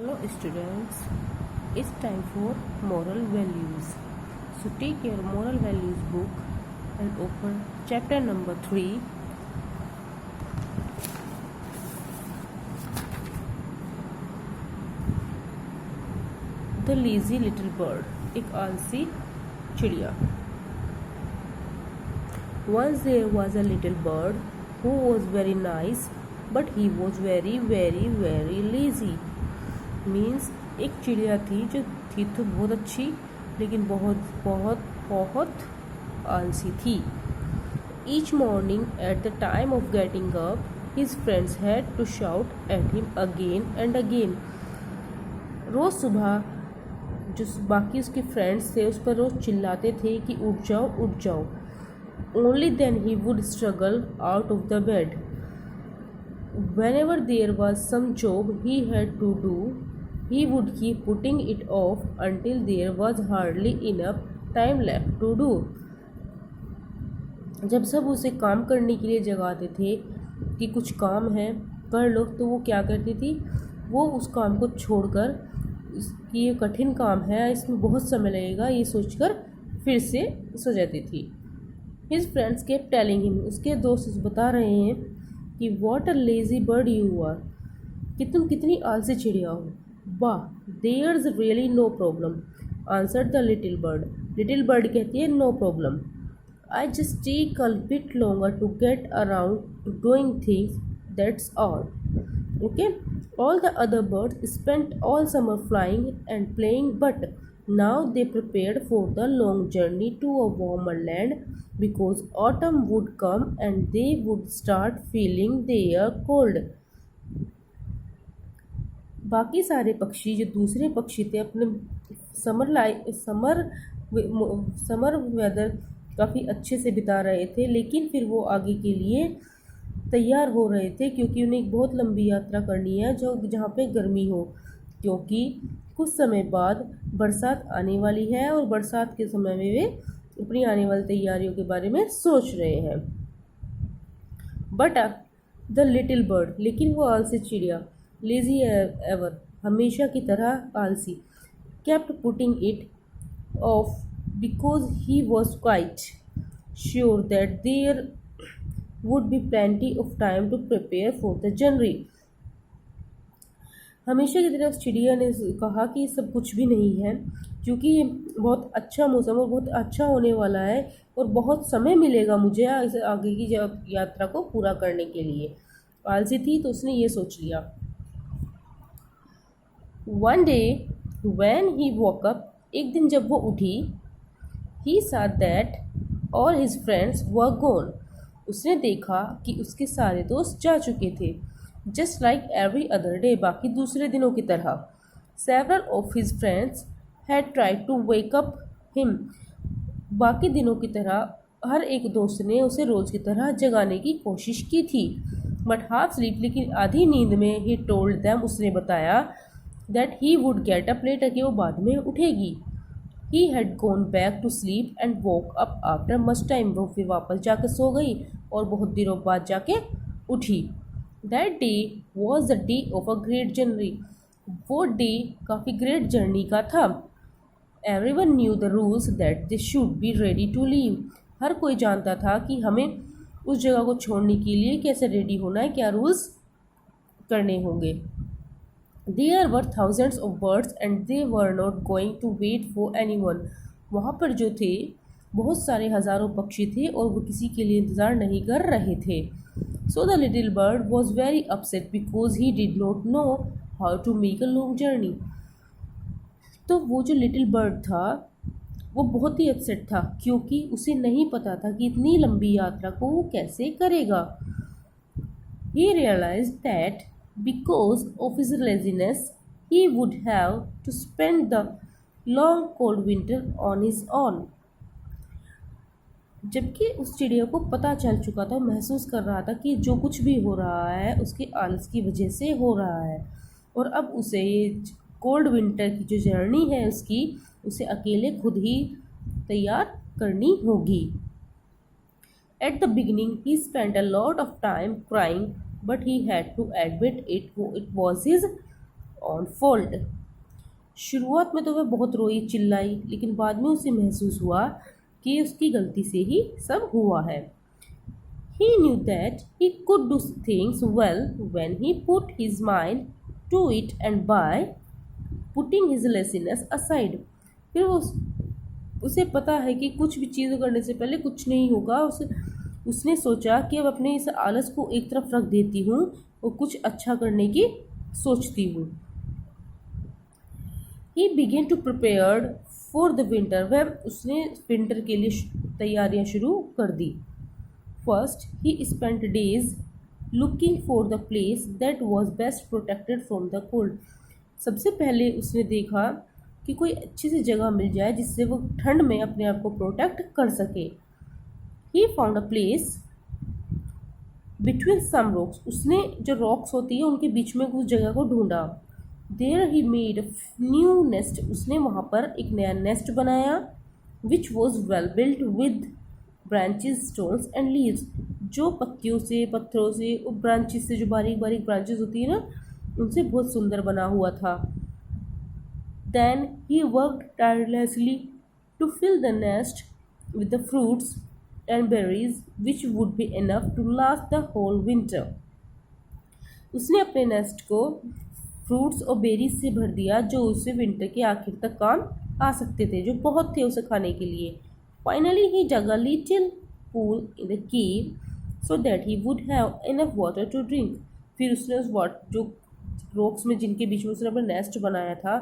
Hello students, it's time for moral values. So take your moral values book and open chapter number 3. The lazy little bird. एक आलसी चिड़िया. Once there was a little bird who was very nice, but he was very lazy. Means एक चिड़िया थी जो थी तो बहुत अच्छी लेकिन बहुत आलसी थी. Each morning at the time of getting up his friends had to shout at him again and again. रोज़ सुबह जो बाकी उसके फ्रेंड्स थे उस पर रोज़ चिल्लाते थे कि उठ जाओ. ओनली देन ही would struggle out of the bed. Whenever there was some job he had to do, he would keep putting it off until there was hardly enough time left to do. जब सब उसे काम करने के लिए जगाते थे कि कुछ काम है कर लो, तो वो क्या करती थी, वो उस काम को छोड़कर कि ये कठिन काम है, इसमें बहुत समय लगेगा, ये सोचकर फिर से सो जाती थी. His friends kept telling him, उसके दोस्त उसे बता रहे हैं कि what a lazy bird you are, कि तुम कितनी आलसी चिड़िया हो. वाह, there's really no problem, answer the little bird. Little bird कहती है no problem. I just take a bit longer to get around to doing things, that's all. Okay, all the other birds spent all summer flying and playing, but now they prepared for the long journey to a warmer land because autumn would come and they would start feeling their cold. बाकी सारे पक्षी जो दूसरे पक्षी थे अपने summer weather काफ़ी अच्छे से बिता रहे थे, लेकिन फिर वो आगे के लिए तैयार हो रहे थे क्योंकि उन्हें एक बहुत लंबी यात्रा करनी है जहाँ पे गर्मी हो, क्योंकि कुछ समय बाद बरसात आने वाली है और बरसात के समय में वे अपनी आने वाली तैयारियों के बारे में सोच रहे हैं. बट द लिटिल बर्ड, लेकिन वो आलसी चिड़िया, लेजी एवर, हमेशा की तरह आलसी, kept putting it off because he was quite sure that there would be plenty of time to prepare for the journey. हमेशा की तरह उस चिड़िया ने कहा कि सब कुछ भी नहीं है, क्योंकि ये बहुत अच्छा मौसम और बहुत अच्छा होने वाला है और बहुत समय मिलेगा मुझे इस आगे की यात्रा को पूरा करने के लिए. आलसी थी तो उसने ये सोच लिया. One day when he woke up, एक दिन जब वो उठी, he saw that all his friends were gone, उसने देखा कि उसके सारे दोस्त जा चुके थे. Just like every other day, बाकी दूसरे दिनों की तरह. Several of his friends had tried to wake up him, बाकी दिनों की तरह हर एक दोस्त ने उसे रोज़ की तरह जगाने की कोशिश की थी. बट हाफ स्लीप, लेकिन आधी नींद में, ही टोल्ड देम, उसने बताया that he would get up later, कि वो बाद में उठेगी. He had gone back to sleep and woke up after much time, वो फिर वापस जाके सो गई और बहुत दिनों बाद जाके उठी. That day was the day of a great journey. वो डे काफ़ी ग्रेट जर्नी का था. Everyone knew the rules that they should be ready to leave. हर कोई जानता था कि हमें उस जगह को छोड़ने के लिए कैसे रेडी होना है, क्या रूल्स करने होंगे. There were thousands of birds and they were not going to wait for anyone. वहाँ पर जो थे बहुत सारे हज़ारों पक्षी थे और वो किसी के लिए इंतज़ार नहीं कर रहे थे. So the little bird was very upset because he did not know how to make a long journey. तो वो जो लिटिल बर्ड था वो बहुत ही अपसेट था क्योंकि उसे नहीं पता था कि इतनी लंबी यात्रा को वो कैसे करेगा. He realized that because of his laziness he would have to spend the long cold winter on his own. जबकि उस चिड़िया को पता चल चुका था, महसूस कर रहा था कि जो कुछ भी हो रहा है उसके आलस की वजह से हो रहा है और अब उसे ये कोल्ड विंटर की जो जर्नी है उसकी उसे अकेले खुद ही तैयार करनी होगी. At the beginning he spent a lot of time crying, but he had to admit it was his own fault. शुरुआत में तो वह बहुत रोई चिल्लाई, लेकिन बाद में उसे महसूस हुआ कि उसकी गलती से ही सब हुआ है। He knew that he could do things well when he put his mind to it and by putting his laziness aside। फिर उसे पता है कि कुछ भी चीज़ करने से पहले कुछ नहीं होगा। उसने सोचा कि अब अपने इस आलस को एक तरफ रख देती हूँ और कुछ अच्छा करने की सोचती हूँ। He began to prepare for the winter। वह उसने विंटर के लिए तैयारियां शुरू कर दी। First, he spent days looking for the place that was best protected from the cold। सबसे पहले उसने देखा कि कोई अच्छी सी जगह मिल जाए जिससे वो ठंड में अपने आप को प्रोटेक्ट कर सके। He found a place between some rocks। उसने जो रॉक्स होती है उनके बीच में उस जगह को ढूंढा। There he made a new nest। उसने वहाँ पर एक नया नेस्ट बनाया। Which was well built with branches, stones and leaves। जो पत्तियों से, पत्थरों से और ब्रांचेस से, जो बारीक बारीक ब्रांचेस होती है ना, उनसे बहुत सुंदर बना हुआ था। Then he worked tirelessly to fill the nest with the fruits and berries which would be enough to last the whole winter। उसने अपने नेस्ट को फ्रूट्स और बेरीज से भर दिया जो उसे विंटर के आखिर तक काम आ सकते थे, जो बहुत थे उसे खाने के लिए। Finally he dug a little pool in the cave so that he would have enough water to drink। फिर उसने उस जो रॉक्स में जिनके बीच में उसने अपना नेस्ट बनाया था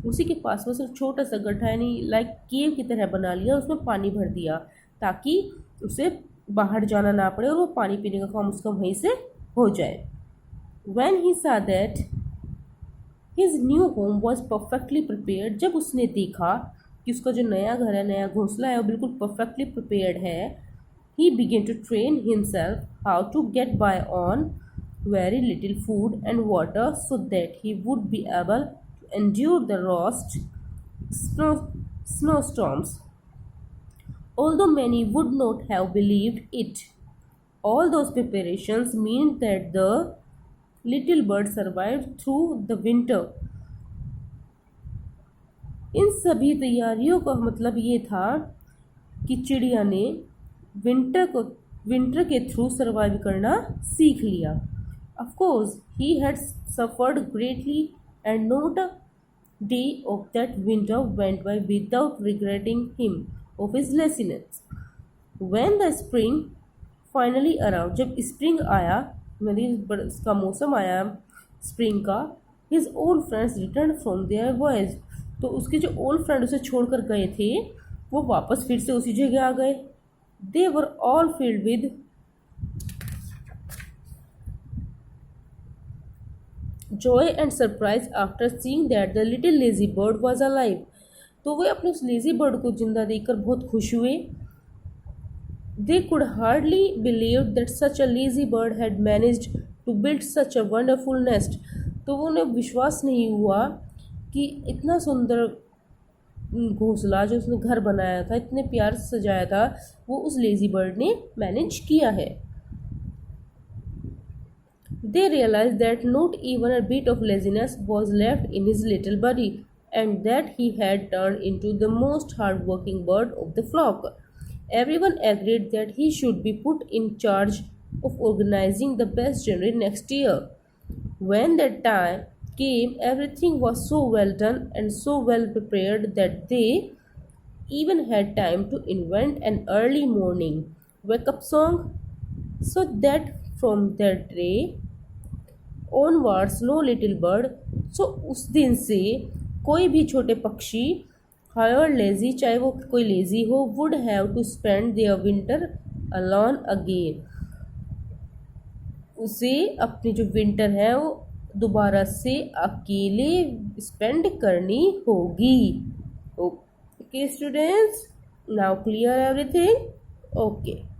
उसी के पास में सिर्फ छोटा सा गड्ढा यानी लाइक केव की तरह बना लिया, उसमें पानी भर दिया ताकि उसे बाहर जाना ना पड़े और वो पानी पीने का काम उसका वहीं से हो जाए। When he saw that his new home was perfectly prepared। जब उसने देखा कि उसका जो नया घर है, नया घोंसला है, वो बिल्कुल परफेक्टली प्रिपेयर्ड है। He began to train himself how to get by on very little food and water so that he would be able to endure the worst snowstorms। Although many would not have believed it, all those preparations meant that the little bird survived through the winter। इन सभी तैयारियों का मतलब ये था कि चिड़िया ने winter के थ्रू सर्वाइव करना सीख लिया। Of course, he had suffered greatly and not a day of that winter went by without regretting him of his laziness। When the spring finally arrived, जब स्प्रिंग आया, मतलब इसका मौसम आया स्प्रिंग का, his old friends returned from their voyage। तो उसके जो ओल्ड फ्रेंड उसे छोड़कर गए थे वो वापस फिर से उसी जगह आ गए। They were all filled with joy and surprise after seeing that the little lazy bird was alive। तो वे अपने उस लेजी बर्ड को जिंदा देखकर बहुत खुश हुए। They could hardly believe that such a lazy bird had managed to build such a wonderful nest। तो वो उन्हें विश्वास नहीं हुआ कि इतना सुंदर घोंसला जो उसने घर बनाया था, इतने प्यार से सजाया था, वो उस लेजी बर्ड ने मैनेज किया है। They realized that not even a bit of laziness was left in his little body and that he had turned into the most hard-working bird of the flock। Everyone agreed that he should be put in charge of organizing the best journey next year। When that time came, everything was so well done and so well prepared that they even had time to invent an early morning wake-up song, so that from that day onwards no little bird। so उस दिन से कोई भी छोटे पक्षी however lazy, चाहे वो कोई लेजी हो, would have to spend their winter alone again। उसे अपनी जो विंटर है वो दोबारा से अकेले स्पेंड करनी होगी। Okay students, now clear everything? Okay.